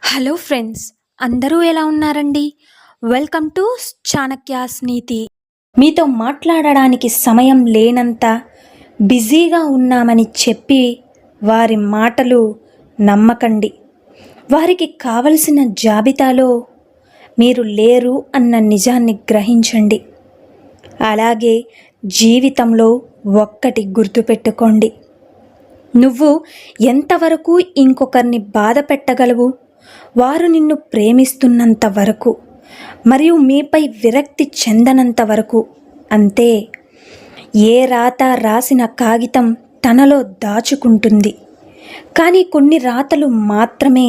Hello friends, అందరూ ఎలా ఉన్నారండి? వెల్కమ్ టు చాణక్యాస్ నీతి. మీతో మాట్లాడడానికి సమయం లేనంత బిజీగా ఉన్నామని చెప్పి వారి మాటలు నమ్మకండి. వారికి కావలసిన జాబితాలో మీరు లేరు అన్న నిజాన్ని గ్రహించండి. అలాగే జీవితంలో ఒక్కటి గుర్తుపెట్టుకోండి, నువ్వు ఎంతవరకు ఇంకొకరిని బాధ పెట్టగలవు? వారు నిన్ను ప్రేమిస్తున్నంత వరకు మరియు మీపై విరక్తి చెందనంత వరకు అంతే. ఏ రాత రాసిన కాగితం తనలో దాచుకుంటుంది, కానీ కొన్ని రాతలు మాత్రమే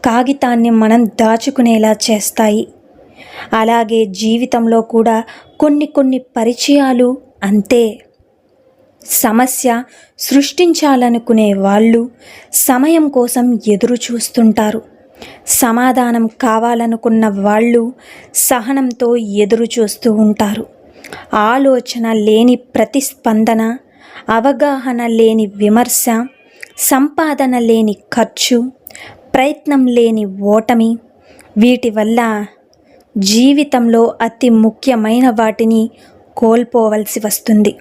కాగితాన్ని మనం దాచుకునేలా చేస్తాయి. అలాగే జీవితంలో కూడా కొన్ని పరిచయాలు అంతే. సమస్య సృష్టించాలనుకునే వాళ్ళు సమయం కోసం ఎదురు చూస్తుంటారు. సమాధానం కావాలనుకున్న వాళ్ళు సహనంతో ఎదురు చూస్తూ ఉంటారు. ఆలోచన లేని ప్రతిస్పందన, అవగాహన లేని విమర్శ, సంపాదన లేని ఖర్చు, ప్రయత్నం లేని ఓటమి, వీటి వల్ల జీవితంలో అతి ముఖ్యమైన వాటిని కోల్పోవలసి వస్తుంది.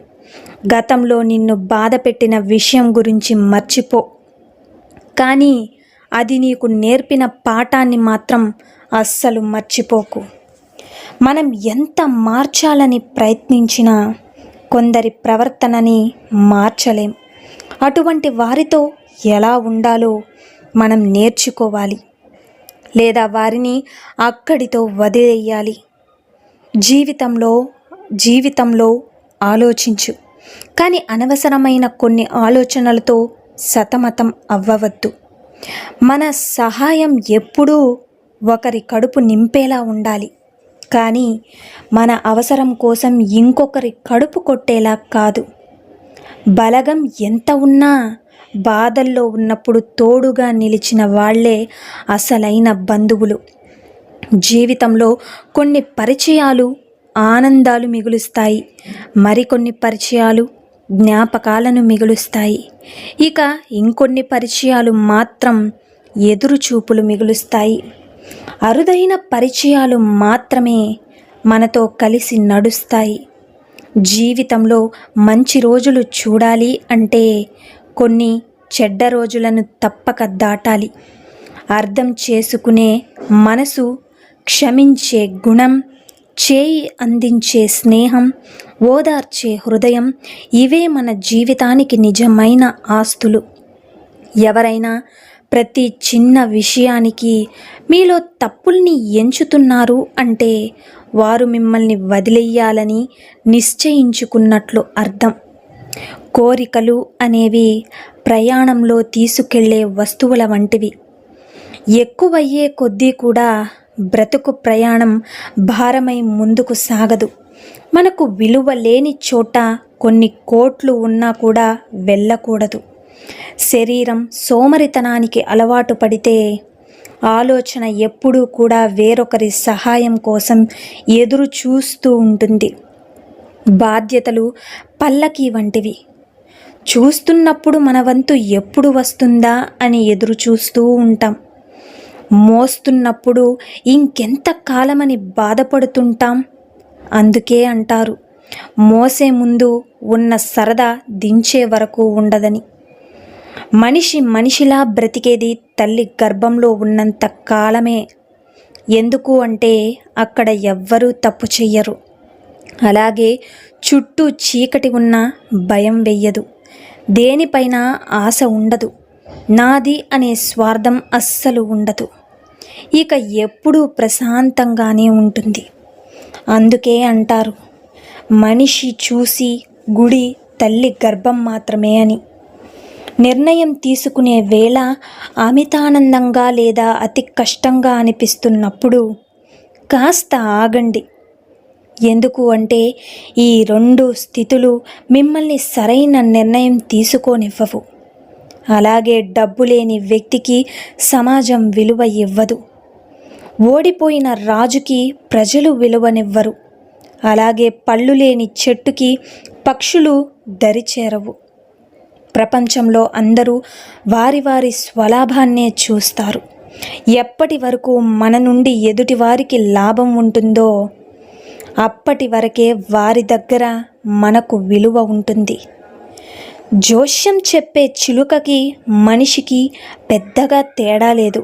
గతంలో నిన్ను బాధ పెట్టిన విషయం గురించి మర్చిపో, కానీ అది నీకు నేర్పిన పాఠాన్ని మాత్రం అస్సలు మర్చిపోకు. మనం ఎంత మార్చాలని ప్రయత్నించినా కొందరి ప్రవర్తనని మార్చలేం. అటువంటి వారితో ఎలా ఉండాలో మనం నేర్చుకోవాలి, లేదా వారిని అక్కడితో వదిలేయాలి. జీవితంలో ఆలోచించు, కానీ అనవసరమైన కొన్ని ఆలోచనలతో సతమతం అవ్వవద్దు. మన సహాయం ఎప్పుడూ ఒకరి కడుపు నింపేలా ఉండాలి, కానీ మన అవసరం కోసం ఇంకొకరి కడుపు కొట్టేలా కాదు. బలగం ఎంత ఉన్నా బాధల్లో ఉన్నప్పుడు తోడుగా నిలిచిన వాళ్లే అసలైన బంధువులు. జీవితంలో కొన్ని పరిచయాలు ఆనందాలు మిగులుస్తాయి, మరికొన్ని పరిచయాలు జ్ఞాపకాలను మిగులుస్తాయి. ఇక ఇంకొన్ని పరిచయాలు మాత్రం ఎదురుచూపులు మిగులుస్తాయి. అరుదైన పరిచయాలు మాత్రమే మనతో కలిసి నడుస్తాయి. జీవితంలో మంచి రోజులు చూడాలి అంటే కొన్ని చెడ్డ రోజులను తప్పక దాటాలి. అర్థం చేసుకునే మనసు, క్షమించే గుణం, చేయి అందించే స్నేహం, ఓదార్చే హృదయం, ఇవే మన జీవితానికి నిజమైన ఆస్తులు. ఎవరైనా ప్రతి చిన్న విషయానికి మీలో తప్పుల్ని ఎంచుతున్నారు అంటే వారు మిమ్మల్ని వదిలేయాలని నిశ్చయించుకున్నట్లు అర్థం. కోరికలు అనేవి ప్రయాణంలో తీసుకెళ్లే వస్తువుల వంటివి. ఎక్కువయ్యే కొద్దీ కూడా బ్రతుకు ప్రయాణం భారమై ముందుకు సాగదు. మనకు విలువ లేని చోట కొన్ని కోట్లు ఉన్నా కూడా వెళ్ళకూడదు. శరీరం సోమరితనానికి అలవాటు పడితే ఆలోచన ఎప్పుడూ కూడా వేరొకరి సహాయం కోసం ఎదురు చూస్తూ ఉంటుంది. బాధ్యతలు పల్లకి వంటివి. చూస్తున్నప్పుడు మన వంతు ఎప్పుడు వస్తుందా అని ఎదురు చూస్తూ ఉంటాం. మోస్తున్నప్పుడు ఇంకెంత కాలమని బాధపడుతుంటాం. అందుకే అంటారు, మోసే ముందు ఉన్న సరదా దించే వరకు ఉండదని. మనిషిలా బ్రతికేది తల్లి గర్భంలో ఉన్నంత కాలమే. ఎందుకు అంటే అక్కడ ఎవ్వరూ తప్పు చెయ్యరు. అలాగే చుట్టూ చీకటి ఉన్నా భయం వెయ్యదు. దేనిపైన ఆశ ఉండదు. నాది అనే స్వార్థం అస్సలు ఉండదు. ఇక ఎప్పుడూ ప్రశాంతంగానే ఉంటుంది. అందుకే అంటారు, మనిషి చూసి గుడి తల్లి గర్భం మాత్రమే అని. నిర్ణయం తీసుకునే వేళ అమితానందంగా లేదా అతి కష్టంగా అనిపిస్తున్నప్పుడు కాస్త ఆగండి. ఎందుకు అంటే ఈ రెండు స్థితులు మిమ్మల్ని సరైన నిర్ణయం తీసుకోనివ్వవు. అలాగే డబ్బు లేని వ్యక్తికి సమాజం విలువ ఇవ్వదు. ఓడిపోయిన రాజుకి ప్రజలు విలువనివ్వరు. అలాగే పళ్ళు లేని చెట్టుకి పక్షులు దరిచేరవు. ప్రపంచంలో అందరూ వారి వారి స్వలాభాన్నే చూస్తారు. ఎప్పటి వరకు మన నుండి ఎదుటి వారికి లాభం ఉంటుందో అప్పటి వరకే వారి దగ్గర మనకు విలువ ఉంటుంది. జోష్యం చెప్పే చిలుకకి మనిషికి పెద్దగా తేడా లేదు.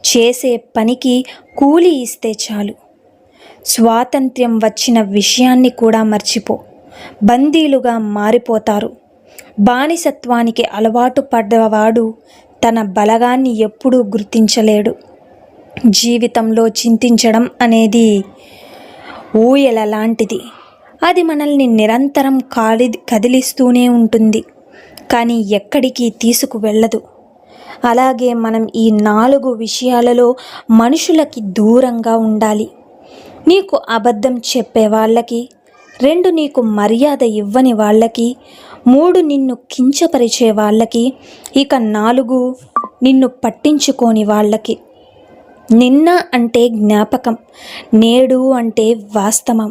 చేసే పనికి కూలి ఇస్తే చాలు. స్వాతంత్ర్యం వచ్చిన విషయాన్ని కూడా మర్చిపో. బందీలుగా మారిపోతారు. బానిసత్వానికి అలవాటు పడ్డవాడు తన బలగాన్ని ఎప్పుడూ గుర్తించలేడు. జీవితంలో చింతించడం అనేది ఊయల లాంటిది. అది మనల్ని నిరంతరం కదిలిస్తూనే ఉంటుంది, కానీ ఎక్కడికి తీసుకువెళ్ళదు. అలాగే మనం ఈ 4 విషయాలలో మనుషులకి దూరంగా ఉండాలి. నీకు అబద్ధం చెప్పే వాళ్ళకి, 2 నీకు మర్యాద ఇవ్వని వాళ్ళకి, 3 నిన్ను కించపరిచే వాళ్ళకి, ఇక 4 నిన్ను పట్టించుకోని వాళ్ళకి. నిన్న అంటే జ్ఞాపకం, నేడు అంటే వాస్తవం,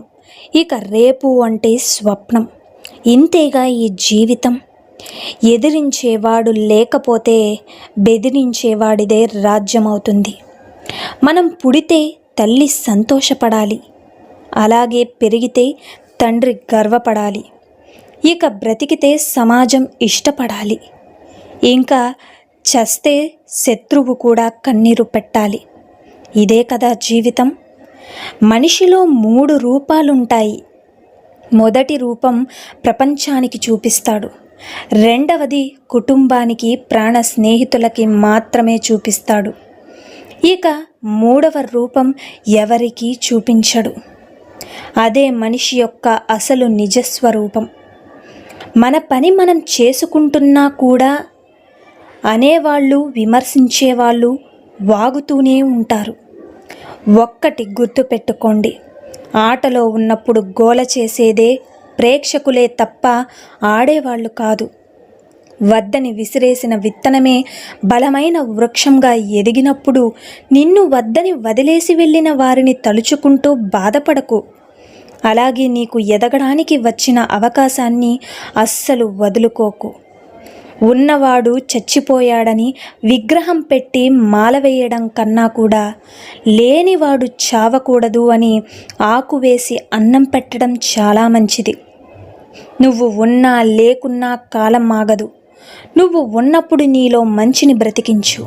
ఇక రేపు అంటే స్వప్నం. ఇంతేగా ఈ జీవితం. ఎదిరించేవాడు లేకపోతే బెదిరించేవాడిదే రాజ్యమవుతుంది. మనం పుడితే తల్లి సంతోషపడాలి, అలాగే పెరిగితే తండ్రి గర్వపడాలి, ఇక బ్రతికితే సమాజం ఇష్టపడాలి, ఇంకా చస్తే శత్రువు కూడా కన్నీరు పెట్టాలి. ఇదే కదా జీవితం. మనిషిలో 3 రూపాలుంటాయి. మొదటి రూపం ప్రపంచానికి చూపిస్తాడు. రెండవది కుటుంబానికి, ప్రాణ స్నేహితులకి మాత్రమే చూపిస్తాడు. ఇక 3వ రూపం ఎవరికీ చూపించడు. అదే మనిషి యొక్క అసలు నిజస్వరూపం. మన పని మనం చేసుకుంటున్నా కూడా అనేవాళ్ళు, విమర్శించేవాళ్ళు వాగుతూనే ఉంటారు. ఒక్కటి గుర్తుపెట్టుకోండి, ఆటలో ఉన్నప్పుడు గోల చేసేదే ప్రేక్షకులే తప్ప ఆడేవాళ్ళు కాదు. వద్దని విసిరేసిన విత్తనమే బలమైన వృక్షంగా ఎదిగినప్పుడు నిన్ను వద్దని వదిలేసి వెళ్ళిన వారిని తలుచుకుంటూ బాధపడకు. అలాగే నీకు ఎదగడానికి వచ్చిన అవకాశాన్ని అస్సలు వదులుకోకు. ఉన్నవాడు చచ్చిపోయాడని విగ్రహం పెట్టి మాల వేయడం కన్నా కూడా లేనివాడు చావకూడదు అని ఆకు వేసి అన్నం పెట్టడం చాలా మంచిది. నువ్వు ఉన్నా లేకున్నా కాలం ఆగదు. నువ్వు ఉన్నప్పుడు నీలో మంచిని బ్రతికించు.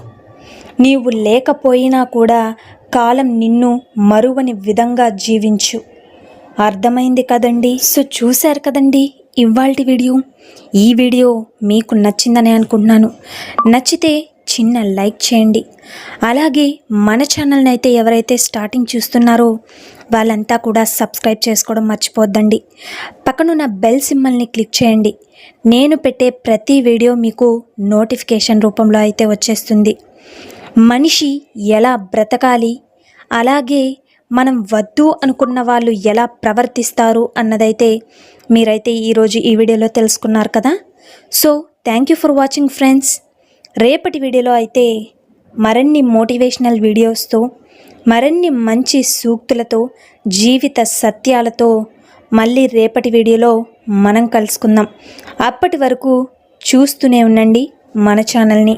నీవు లేకపోయినా కూడా కాలం నిన్ను మరువని విధంగా జీవించు. అర్థమైంది కదండి? సో చూశారు కదండి ఇవాల్టి వీడియో. ఈ వీడియో మీకు నచ్చిందని అనుకుంటున్నాను. నచ్చితే చిన్న లైక్ చేయండి. అలాగే మన ఛానల్ని అయితే ఎవరైతే స్టార్టింగ్ చూస్తున్నారో వాళ్ళంతా కూడా సబ్స్క్రైబ్ చేసుకోవడం మర్చిపోద్దండి. పక్కనున్న బెల్ సింబల్ని క్లిక్ చేయండి. నేను పెట్టే ప్రతి వీడియో మీకు నోటిఫికేషన్ రూపంలో అయితే వచ్చేస్తుంది. మనిషి ఎలా బ్రతకాలి, అలాగే మనం వద్దు అనుకున్న వాళ్ళు ఎలా ప్రవర్తిస్తారు అన్నదైతే మీరైతే ఈరోజు ఈ వీడియోలో తెలుసుకున్నారు కదా. So thank you for watching friends. రేపటి వీడియోలో అయితే మరిన్ని మోటివేషనల్ వీడియోస్తో, మరిన్ని మంచి సూక్తులతో, జీవిత సత్యాలతో మళ్ళీ రేపటి వీడియోలో మనం కలుసుకుందాం. అప్పటి వరకు చూస్తూనే ఉండండి మన ఛానల్ని.